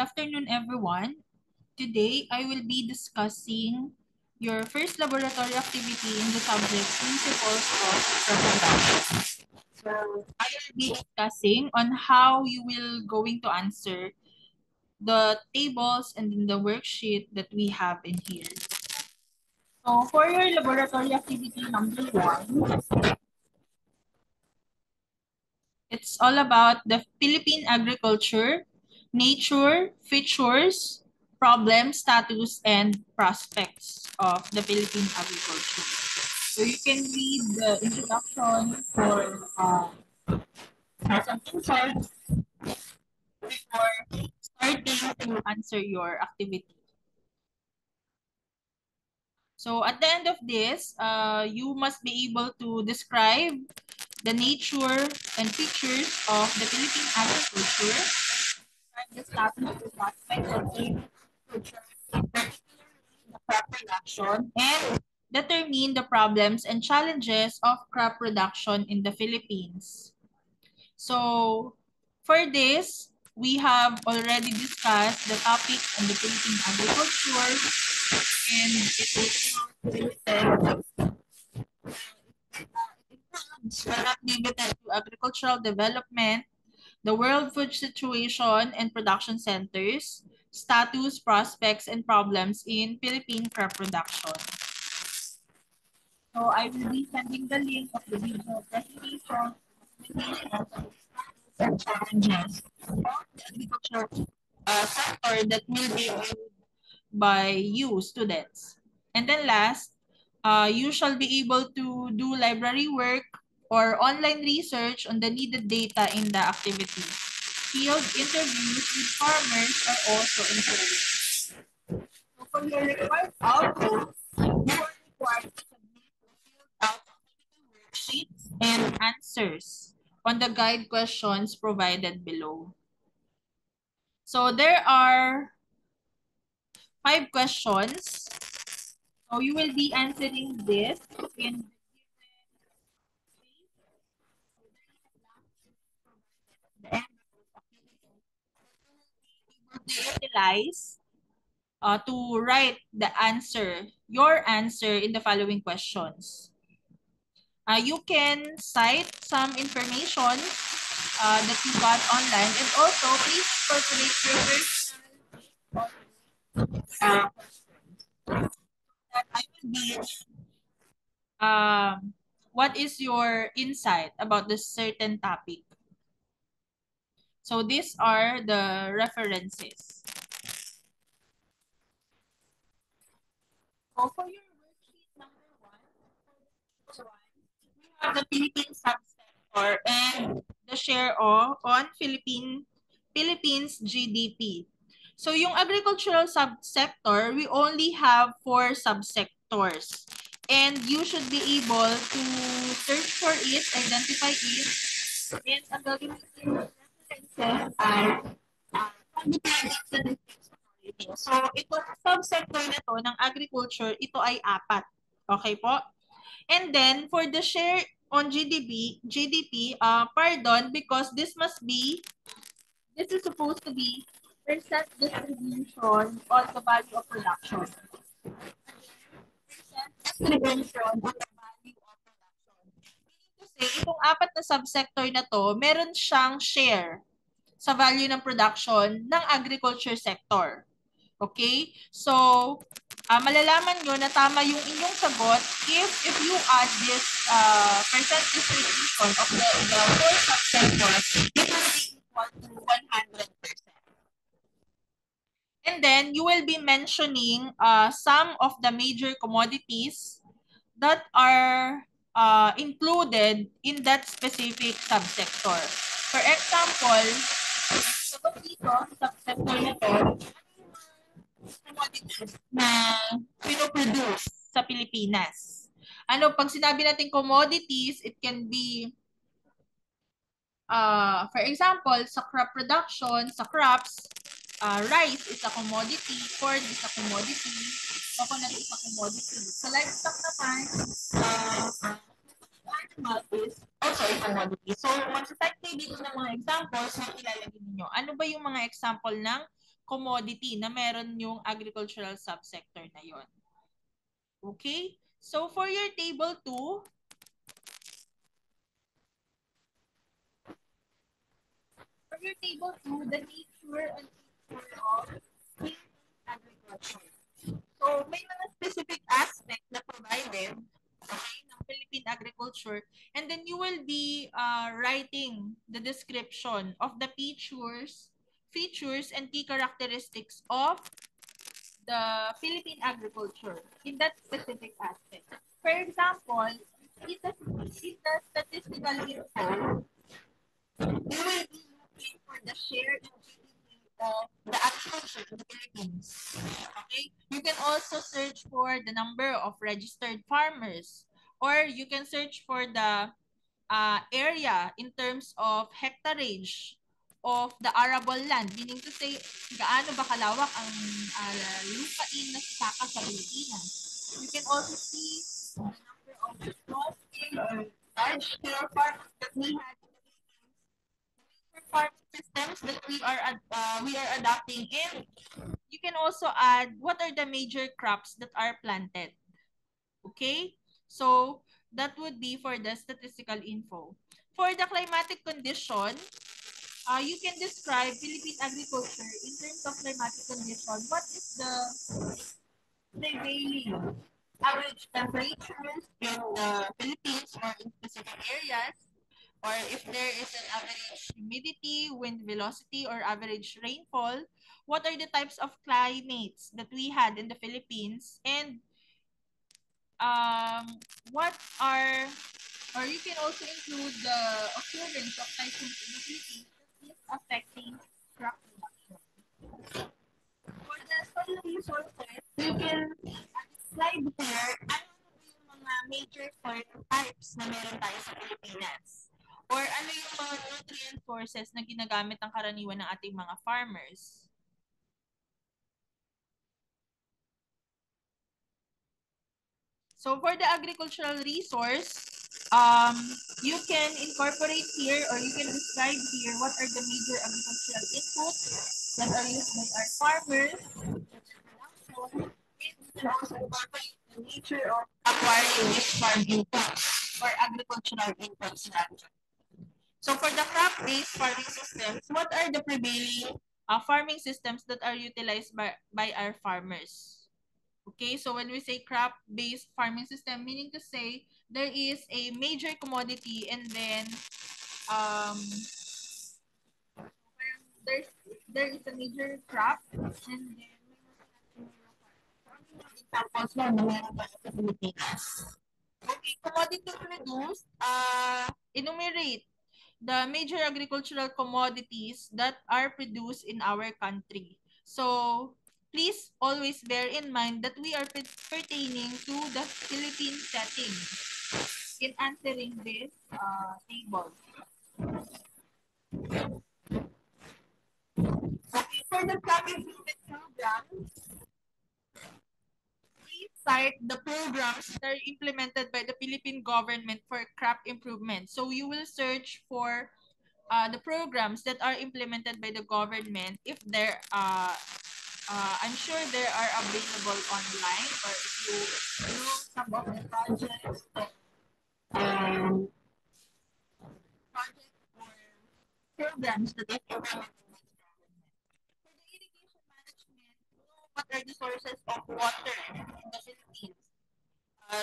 afternoon, everyone. Today, I will be discussing your first laboratory activity in the subject Principles of Reproduction. So, I will be discussing on how you will going to answer the tables and in the worksheet that we have in here. So, for your laboratory activity number 1, it's all about the Philippine agriculture, nature, features, problems, status, and prospects of the Philippine agriculture. So you can read the introduction for some insights before starting to answer your activity. So at the end of this, you must be able to describe the nature and features of the Philippine agriculture, the status, the prospects of agriculture, the crop production, and determine the problems and challenges of crop production in the Philippines. So, for this, we have already discussed the topic on the Philippine agriculture, and it is not limited to agricultural development, the world food situation and production centers, status, prospects, and problems in Philippine crop production. So I will be sending the link of the video presentation and challenges of the agriculture sector that will be viewed by you students. And then last, you shall be able to do library work or online research on the needed data in the activity. Field interviews with farmers are also encouraged. So for your required output, you are required to submit filled out worksheets and answers on the guide questions provided below. So there are 5 questions. So you will be answering this in the end to utilize to write the answer, your answer in the following questions. You can cite some information that you got online, and also please incorporate your personal that I will be what is your insight about this certain topic. So these are the references. So for your worksheet number 1, we have the Philippine subsector and the share on Philippines GDP. So yung agricultural subsector, we only have 4 subsectors. And you should be able to search for it, identify it, and ang gagawin references ay so, itong subsector na to ng agriculture, ito ay 4. Okay po? And then, for the share on GDP, pardon, because this is supposed to be percent distribution on the value of production. Percent distribution on the value of production. Kasi itong 4 na subsector na to, meron siyang share sa value ng production ng agriculture sector. Okay? So, malalaman nyo na tama yung inyong sagot if you add this percent distribution of the 4 subsectors, it will be equal to 100%. And then, you will be mentioning some of the major commodities that are included in that specific subsector. For example, sagot dito, subsector na to, commodities na pinoproduce sa Pilipinas. Pag sinabi natin commodities, it can be, for example, sa crop production, sa crops, rice is a commodity, corn is a commodity, coconut is a commodity. Sa livestock naman, animal is also a commodity. So, magsasite kayo dito ng mga examples na ilalagay ninyo. Ano ba yung mga example ng commodity na meron yung agricultural subsector na yon. Okay? So for your table 2, the nature and feature of agriculture. So may mga specific aspect na provided, okay, ng Philippine agriculture, and then you will be writing the description of the features and key characteristics of the Philippine agriculture in that specific aspect. For example, in the statistical info, you will be looking for the share in GDP of the agriculture in the Philippines. Okay? You can also search for the number of registered farmers, or you can search for the area in terms of hectarage of the arable land, meaning to say, gaano ba kalawak ang lupain na saka sa Pilipinas. You can also see the number of small scale or large scale farms that we had in the Philippines, farming systems that we are adopting in. You can also add what are the major crops that are planted. Okay? So, that would be for the statistical info. For the climatic condition, you can describe Philippine agriculture in terms of climatic condition. What is the prevailing average temperatures in the Philippines or in specific areas? Or if there is an average humidity, wind velocity, or average rainfall, what are the types of climates that we had in the Philippines? And what are, or you can also include the occurrence of typhoons in the Philippines that is affecting crop production. For the soil resources, you can slide here ano yung mga major soil types na meron tayo sa Pilipinas. Or ano yung mga nutrient sources na ginagamit ng karaniwan ng ating mga farmers. So for the agricultural resource, you can incorporate here or you can describe here what are the major agricultural inputs that are used by our farmers. And you can also incorporate the nature of acquiring these farm inputs or agricultural inputs natin. So for the crop-based farming systems, what are the prevailing farming systems that are utilized by our farmers? Okay, so when we say crop-based farming system, meaning to say there is a major commodity and then there is a major crop and then examples na meron pa sa Pilipinas. Okay, commodity produced, enumerate the major agricultural commodities that are produced in our country. So, please always bear in mind that we are pertaining to the Philippine setting in answering this table. Okay, for the crop improvement program, please cite the programs that are implemented by the Philippine government for crop improvement. So you will search for the programs that are implemented by the government if there I'm sure there are available online, or if you know some of the projects or programs that is implemented by the government. For the irrigation management, know what are the sources of water in the Philippines,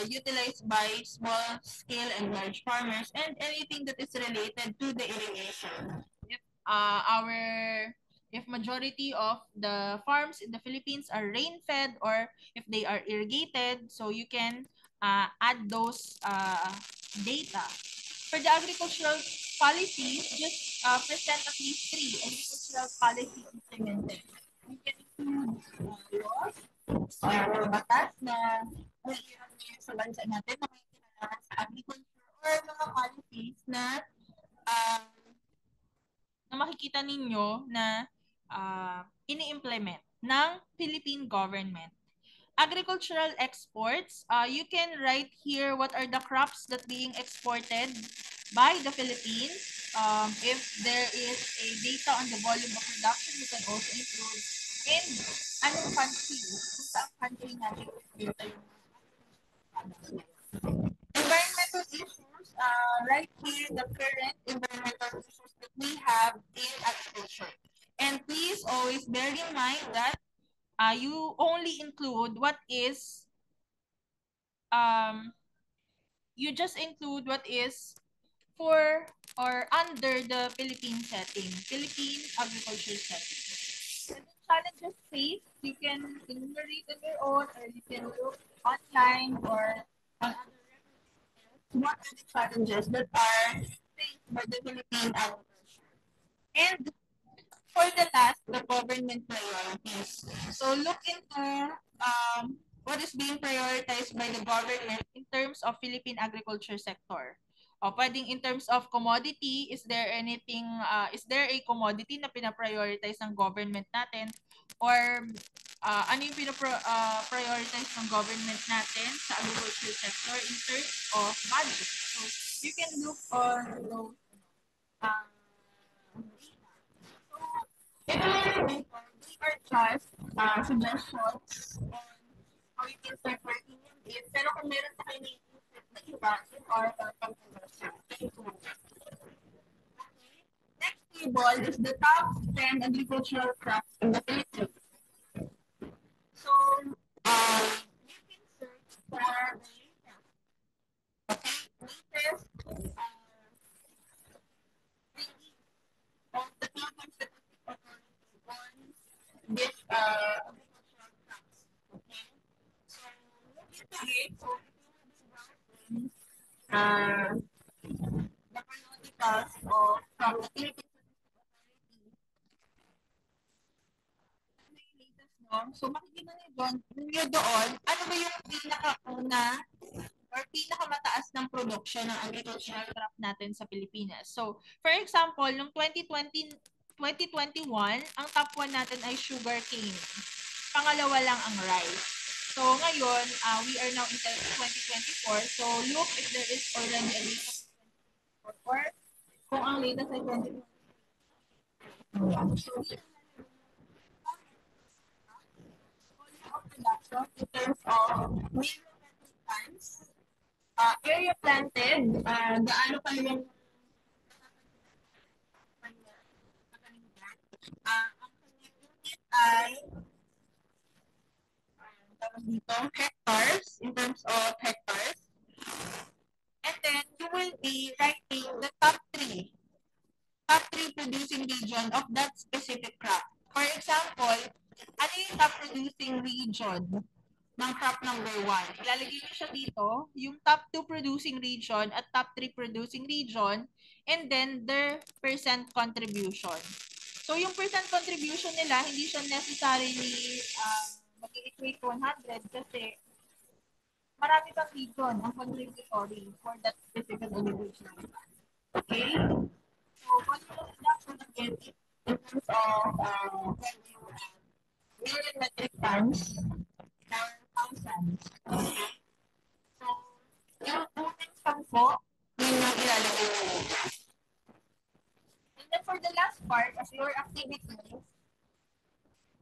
utilized by small scale and large farmers, and anything that is related to the irrigation. If majority of the farms in the Philippines are rain-fed or if they are irrigated, so you can add those data. For the agricultural policies, just present at least 3 agricultural policies implemented. You can include laws or batas na naiiral ngayon sa bansa natin na may kinalaman sa agriculture or mga policies na makikita ninyo na ini-implement ng Philippine government. Agricultural exports, you can write here what are the crops that being exported by the Philippines. If there is a data on the volume of production, you can also include And anong country? Kung saan country natin dito yung environmental issues, right here, the current environmental issues that we have in agriculture. And please always bear in mind that you only include what is, um, you just include what is for or under the Philippine setting, Philippine agriculture setting. And the challenges faced, you can enumerate on your own or you can look online or on other what are the challenges that are faced by the Philippine agriculture. And for the last, the government priorities. So look into what is being prioritized by the government in terms of Philippine agriculture sector. O, pwedeng in terms of commodity, is there anything, is there a commodity na pinaprioritize ng government natin? Or ano yung pinaprioritize ng government natin sa agriculture sector in terms of budget? So you can look on those um, ito yung they are just suggestions on how you can start working in it. Pero kung meron pa kayo na-isip na iba, in our controversial. Next table is the top 10 agricultural crops in the Philippines. So, you can search for the latest of the Philippine Statistics Authority on this agricultural crops. Okay? So, look into it. So, uh, the periodicals of from the Philippine latest norm. So, makikita niyo doon, ano ba yung pinakauna or pinakamataas ng production ng agricultural crop natin sa Pilipinas. So, for example, noong 2021, ang top 1 natin ay sugarcane. Pangalawa lang ang rice. So, ngayon, we are now in 2024. So, look if there is already a data or kung ang latest ay 2024. So, of production in terms of million metric tons, area planted, gaano pa yung ang kanyang unit ay tawag dito, hectares, in terms of hectares. And then you will be writing the top three producing region of that specific crop. For example, ano yung top producing region ng crop number 1? Ilalagay nyo siya dito, yung top 2 producing region at top 3 producing region, and then their percent contribution. So yung percent contribution nila, hindi siya necessarily mag-equate 100 kasi marami pang region ang contributory for that specific elevation. Okay? So, what you production again in terms of million metric tons or thousands. Okay? So, yung unang 10, yun yung ilalagay mo. And then for the last part of your activity,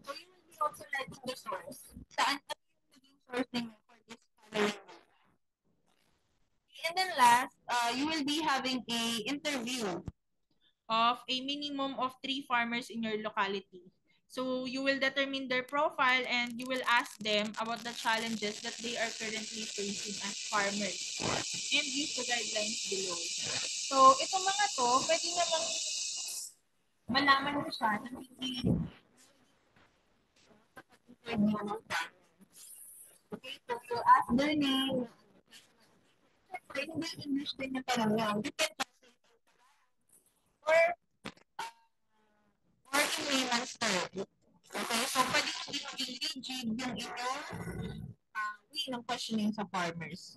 so you will be also letting the source. Saan yung naging source ninyo for this following month? And then last, you will be having a interview of a minimum of 3 farmers in your locality. So you will determine their profile and you will ask them about the challenges that they are currently facing as farmers and use the guidelines below. So itong mga to, pwede namang malaman mo siya na hindi okay, so you ask their name, hindi English din yung tanong yan. You can or in layman's term. Okay, so pwede hindi maging rigid yung inyong way ng questioning sa farmers.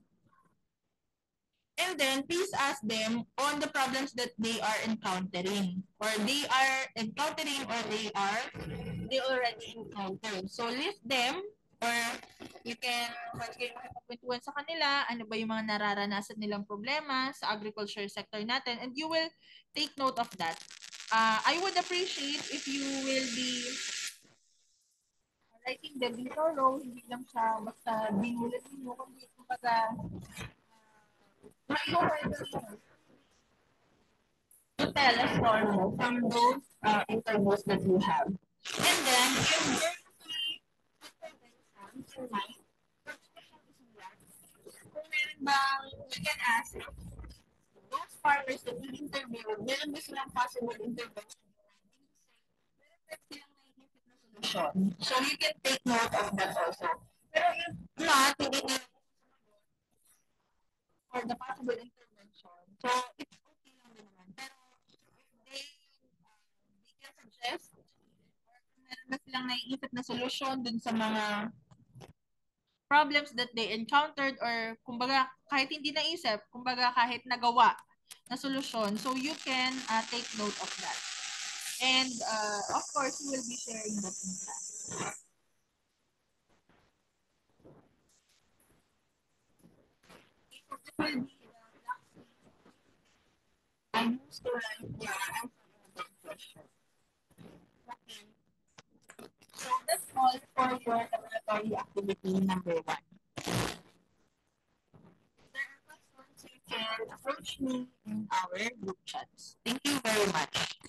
And then, please ask them on the problems that they are encountering or they already encountered. So, list them or you can makipagkwentuhan sa kanila, ano ba yung mga nararanasan nilang problema sa agriculture sector natin, and you will take note of that. I would appreciate if you will be writing them in thorough, hindi lang siya basta binulat mo, kundi kumbaga, maiwawala mo to tell a story from those interviews that you have. And then, if there is in mind, kung meron bang, you can ask those farmers that you interviewed, meron ba silang possible intervention? So you can take note of that also. Pero if not, hindi na for the possible intervention. So it's okay lang din naman. Pero if they can suggest or kung meron ba silang naiisip na solusyon dun sa mga problems that they encountered or kumbaga kahit hindi naisip, kumbaga kahit nagawa na solusyon. So you can take note of that. And of course, we will be sharing that in class. This will be I'm used to write the answer to the question. Okay. So that's all for your laboratory activity number 1. If there are questions, you can approach me in our group chats. Thank you very much.